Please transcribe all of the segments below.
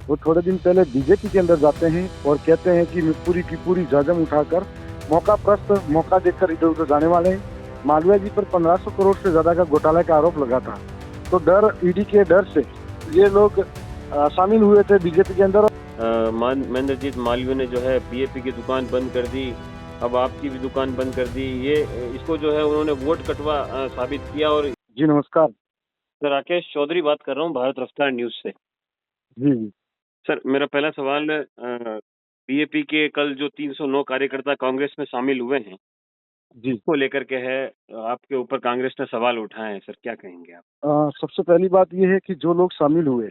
वो थोड़े दिन पहले बीजेपी के अंदर जाते हैं और कहते हैं कि पूरी की पूरी जाजम उठाकर मौका देखकर इधर उधर जाने वाले हैं। मालवीय जी पर 1500 करोड़ से ज्यादा का घोटाले का आरोप लगा था, तो ईडी के डर से ये लोग शामिल हुए थे बीजेपी के अंदर। महेंद्रजीत मालवीय ने जो है बीएपी की दुकान बंद कर दी, अब आपकी भी दुकान बंद कर दी। ये इसको जो है उन्होंने वोट कटवा साबित किया। और जी नमस्कार। सर, राकेश चौधरी बात कर रहा हूँ भारत रफ्तार न्यूज से। जी सर, मेरा पहला सवाल बीएपी के कल जो 309 कार्यकर्ता कांग्रेस में शामिल हुए हैं जी को लेकर के है, आपके ऊपर कांग्रेस ने सवाल उठाए हैं। सर, क्या कहेंगे आप? सबसे पहली बात ये है कि जो लोग शामिल हुए,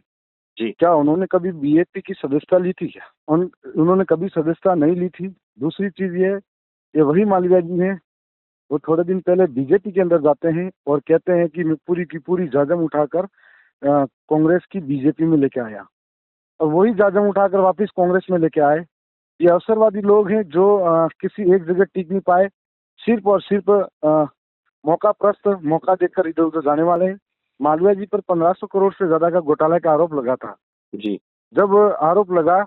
जी, क्या उन्होंने कभी बीएपी की सदस्यता ली थी? क्या उन्होंने कभी सदस्यता नहीं ली थी। दूसरी चीज ये वही मालवीय जी हैं, वो थोड़े दिन पहले बीजेपी के अंदर जाते हैं और कहते हैं कि मैं पूरी की पूरी जाजम उठाकर कांग्रेस की बीजेपी में लेके आया, और वही जाजम उठाकर वापस कांग्रेस में लेके आए। ये अवसरवादी लोग हैं जो किसी एक जगह टिक नहीं पाए, सिर्फ और सिर्फ मौका देखकर इधर उधर जाने वाले हैं। मालवीय जी पर 1500 करोड़ से ज्यादा का घोटाले का आरोप लगा था। जी, जब आरोप लगा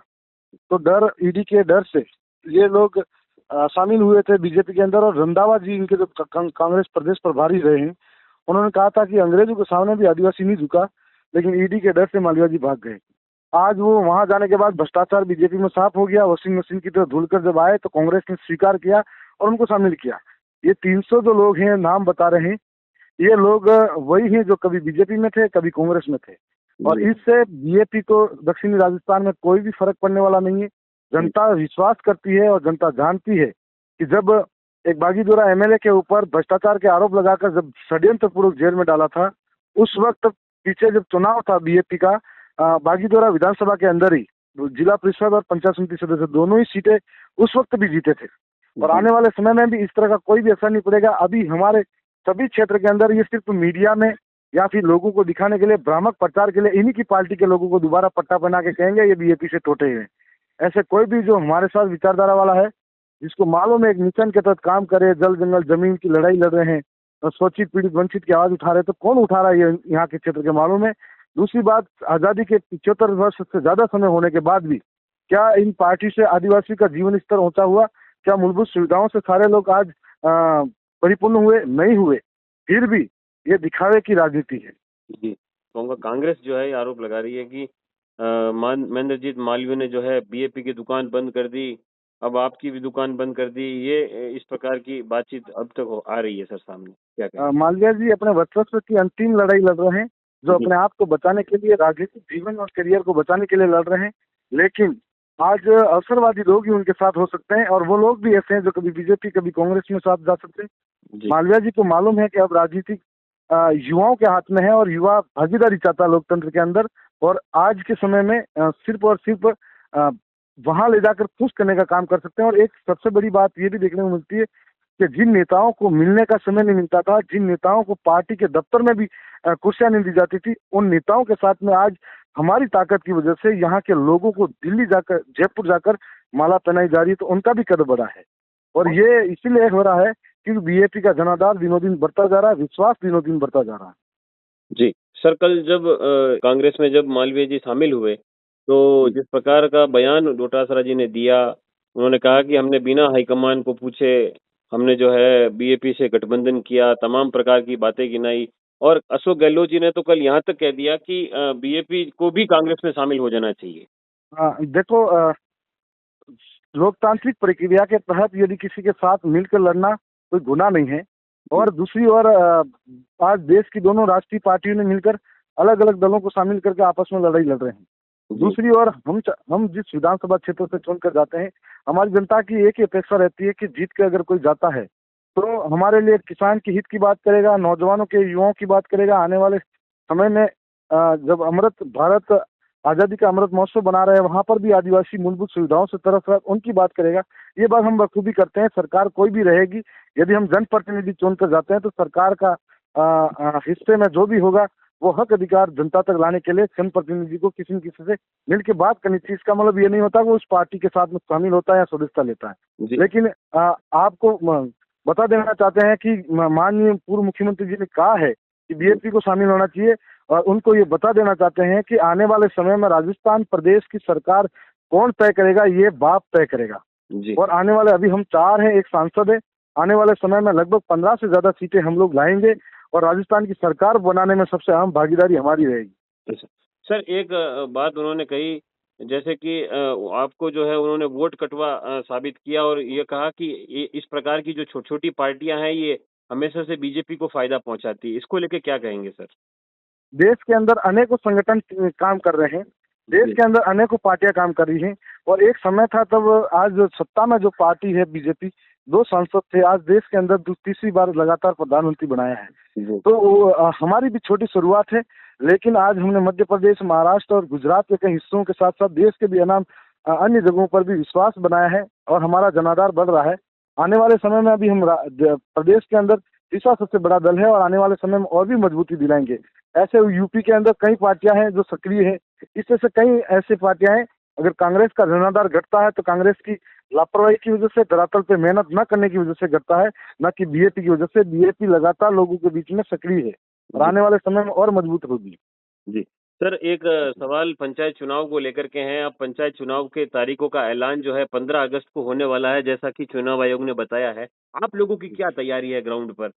तो ईडी के डर से ये लोग शामिल हुए थे बीजेपी के अंदर। और रंधावा जी, इनके जो कांग्रेस प्रदेश प्रभारी रहे हैं, उन्होंने कहा था कि अंग्रेजों के सामने भी आदिवासी नहीं झुका, लेकिन ईडी के डर से मालवीय जी भाग गए। आज वो वहां जाने के बाद भ्रष्टाचार बीजेपी में साफ हो गया। वॉशिंग मशीन की तरह धुलकर जब आए तो कांग्रेस ने स्वीकार किया और उनको शामिल किया। ये 300 जो लोग हैं, नाम बता रहे हैं, ये लोग वही हैं जो कभी बीजेपी में थे, कभी कांग्रेस में थे। और इससे बीएपी को दक्षिणी राजस्थान में कोई भी फर्क पड़ने वाला नहीं है। जनता विश्वास करती है और जनता जानती है कि जब एक बागीदोरा एमएलए के ऊपर भ्रष्टाचार के आरोप लगाकर जब षड्यंत्र पूर्वक जेल में डाला था, उस वक्त पीछे जब चुनाव था बीएपी का, बागीदोरा विधानसभा के अंदर ही जिला परिषद और पंचायत समिति सदस्य दोनों ही सीटें उस वक्त भी जीते थे। और आने वाले समय में भी इस तरह का कोई भी असर नहीं पड़ेगा। अभी हमारे सभी क्षेत्र के अंदर ये सिर्फ मीडिया में या फिर लोगों को दिखाने के लिए, भ्रामक प्रचार के लिए, इन्हीं की पार्टी के लोगों को दोबारा पट्टा बना के कहेंगे ये बीएपी से टूटे हैं। ऐसे कोई भी जो हमारे साथ विचारधारा वाला है, जिसको मालूम है एक मिशन के तहत काम करे, जल जंगल जमीन की लड़ाई लड़ रहे हैं और शोषित पीड़ित वंचित की आवाज उठा रहे हैं, तो कौन उठा रहा है ये यहाँ के क्षेत्र के मालूम है। दूसरी बात, आजादी के 75 वर्ष से ज्यादा समय होने के बाद भी क्या इन पार्टी से आदिवासी का जीवन स्तर ऊंचा हुआ? क्या मूलभूत सुविधाओं से सारे लोग आज परिपूर्ण हुए? नहीं हुए। फिर भी ये दिखावे की राजनीति है। जी, कहूँगा कांग्रेस जो है आरोप लगा रही है कि महेंद्रजीत मालवीय ने जो है बीएपी की दुकान बंद कर दी, अब आपकी भी दुकान बंद कर दी। ये इस प्रकार की बातचीत अब तक आ रही है सर सामने। क्या कहेंगे? मालवीय जी अपने वर्चस्व की अंतिम लड़ाई लड़ रहे हैं, जो अपने आप को बचाने के लिए, राजनीतिक जीवन और करियर को बचाने के लिए लड़ रहे हैं। लेकिन आज अवसरवादी लोग ही उनके साथ हो सकते हैं, और वो लोग भी ऐसे हैं जो कभी बीजेपी कभी कांग्रेस में साथ जा सकते हैं। मालवीय जी को मालूम है कि अब राजनीतिक युवाओं के हाथ में है और युवा भागीदारी चाहता है लोकतंत्र के अंदर। और आज के समय में सिर्फ और सिर्फ वहां ले जाकर खुश करने का काम कर सकते हैं। और एक सबसे बड़ी बात ये भी देखने को मिलती है कि जिन नेताओं को मिलने का समय नहीं मिलता था, जिन नेताओं को पार्टी के दफ्तर में भी कुर्सियां नहीं दी जाती थी, उन नेताओं के साथ में आज हमारी ताकत की वजह से यहाँ के लोगों को दिल्ली जाकर, जयपुर जाकर माला पहनाई जा रही है, तो उनका भी कद बढ़ा है। और ये इसीलिए हो रहा है क्योंकि बीएपी का जनाधार दिनों दिन बढ़ता जा रहा है, विश्वास दिनों दिन बढ़ता जा रहा है। जी सर, कल जब कांग्रेस में जब मालवीय जी शामिल हुए, तो जिस प्रकार का बयान डोटासरा जी ने दिया, उन्होंने कहा कि हमने बिना हाईकमान को पूछे हमने जो है बीएपी से गठबंधन किया, तमाम प्रकार की बातें गिनाई। और अशोक गहलोत जी ने तो कल यहाँ तक कह दिया कि बीएपी को भी कांग्रेस में शामिल हो जाना चाहिए। देखो, लोकतांत्रिक प्रक्रिया के तहत यदि किसी के साथ मिलकर लड़ना कोई गुनाह नहीं है। और दूसरी ओर आज देश की दोनों राष्ट्रीय पार्टियों ने मिलकर अलग अलग दलों को शामिल करके आपस में लड़ाई लड़ रहे हैं। दूसरी ओर हम जिस विधानसभा क्षेत्र से चुनकर जाते हैं, हमारी जनता की एक ही अपेक्षा रहती है कि जीत के अगर कोई जाता है तो हमारे लिए किसान के हित की बात करेगा, नौजवानों के, युवाओं की बात करेगा। आने वाले समय में जब अमृत भारत आजादी का अमृत महोत्सव बना रहे हैं, वहां पर भी आदिवासी मूलभूत सुविधाओं से तरफ उनकी बात करेगा। ये बात हम बखूबी करते हैं। सरकार कोई भी रहेगी, यदि हम जनप्रतिनिधि चुनकर जाते हैं तो सरकार का हिस्से में जो भी होगा वो हक अधिकार जनता तक लाने के लिए जनप्रतिनिधि को किसी न किसी से मिलकर बात करनी चाहिए। इसका मतलब ये नहीं होता कि वो उस पार्टी के साथ में शामिल होता है या सदस्यता लेता है। लेकिन आपको बता देना चाहते हैं कि माननीय पूर्व मुख्यमंत्री जी ने कहा है कि बीएपी को शामिल होना चाहिए, और उनको ये बता देना चाहते हैं कि आने वाले समय में राजस्थान प्रदेश की सरकार कौन तय करेगा, ये बाप तय करेगा। जी। और आने वाले, अभी हम 4 हैं, एक सांसद है, आने वाले समय में लगभग 15 से ज्यादा सीटें हम लोग लाएंगे और राजस्थान की सरकार बनाने में सबसे अहम भागीदारी हमारी रहेगी। अच्छा। सर एक बात उन्होंने कही, जैसे कि आपको जो है उन्होंने वोट कटवा साबित किया और ये कहा कि ये इस प्रकार की जो छोटी-छोटी पार्टियां हैं ये हमेशा से बीजेपी को फायदा पहुंचाती है। इसको लेके क्या कहेंगे सर? देश के अंदर अनेकों संगठन काम कर रहे हैं, देश के अंदर अनेकों पार्टियां काम कर रही हैं और एक समय था तब, आज सत्ता में जो पार्टी है बीजेपी, 2 सांसद थे, आज देश के अंदर तीसरी बार लगातार प्रधानमंत्री बनाया है। तो हमारी भी छोटी शुरुआत है, लेकिन आज हमने मध्य प्रदेश, महाराष्ट्र और गुजरात के कई हिस्सों के साथ साथ देश के भी अन्य जगहों पर भी विश्वास बनाया है और हमारा जनाधार बढ़ रहा है। आने वाले समय में अभी हम प्रदेश के अंदर तीसरा सबसे बड़ा दल है और आने वाले समय में और भी मजबूती दिलाएंगे। ऐसे यूपी के अंदर कई पार्टियां हैं जो सक्रिय हैं, इससे से कई ऐसी पार्टियां हैं, अगर कांग्रेस का जनाधार घटता है तो कांग्रेस की लापरवाही की वजह से, धरातल पे मेहनत न करने की वजह से घटता है, न कि बीजेपी की वजह से। बीजेपी लगातार लोगों के बीच में सक्रिय है और आने वाले समय में और मजबूत होगी। जी। सर एक सवाल पंचायत चुनाव को लेकर के हैं। अब पंचायत चुनाव के तारीखों का ऐलान जो है 15 अगस्त को होने वाला है, जैसा कि चुनाव आयोग ने बताया है। आप लोगों की क्या तैयारी है ग्राउंड पर?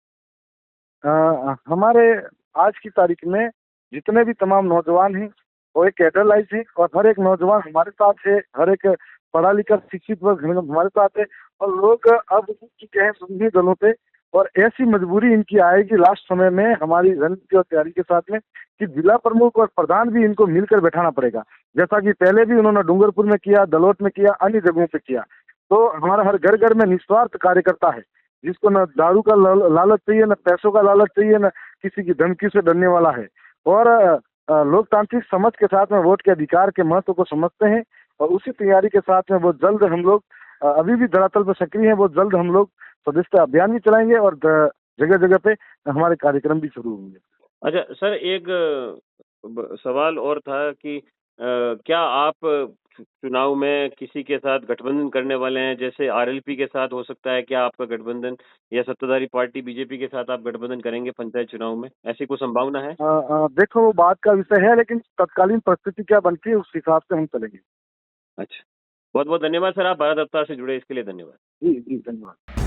हमारे आज की तारीख में जितने भी तमाम नौजवान हैं वो एक कैडरलाइज है और हर एक नौजवान हमारे साथ है, हर एक पढ़ा लिखा शिक्षित वर्ग हमारे साथ है और लोग अब चुके हैं सभी दलों पे और ऐसी मजबूरी इनकी आएगी लास्ट समय में हमारी रणनीति और तैयारी के साथ में कि जिला प्रमुख और प्रधान भी इनको मिलकर बैठाना पड़ेगा, जैसा कि पहले भी उन्होंने डूंगरपुर में किया, दलोत में किया, अन्य जगहों पे किया। तो हमारा हर घर घर में निस्वार्थ कार्यकर्ता है, जिसको न दारू का लालच चाहिए, न पैसों का लालच चाहिए, न किसी की धमकी से डरने वाला है और लोकतांत्रिक समझ के साथ में वोट के अधिकार के महत्व को समझते हैं और उसी तैयारी के साथ में वो जल्द हम लोग अभी भी धरातल पर सक्रिय हैं, वो जल्द हम लोग सदस्यता अभियान भी चलाएंगे और जगह जगह पे हमारे कार्यक्रम भी शुरू होंगे। अच्छा सर एक सवाल और था कि क्या आप चुनाव में किसी के साथ गठबंधन करने वाले हैं? जैसे आरएलपी के साथ हो सकता है क्या आपका गठबंधन, या सत्ताधारी पार्टी बीजेपी के साथ आप गठबंधन करेंगे पंचायत चुनाव में? ऐसी कोई संभावना है? देखो वो बात का विषय है, लेकिन तत्कालीन परिस्थिति क्या बनती है उस हिसाब से हम चलेंगे। अच्छा, बहुत बहुत धन्यवाद सर, आप भारत अवतार से जुड़े इसके लिए धन्यवाद। जी जी, धन्यवाद।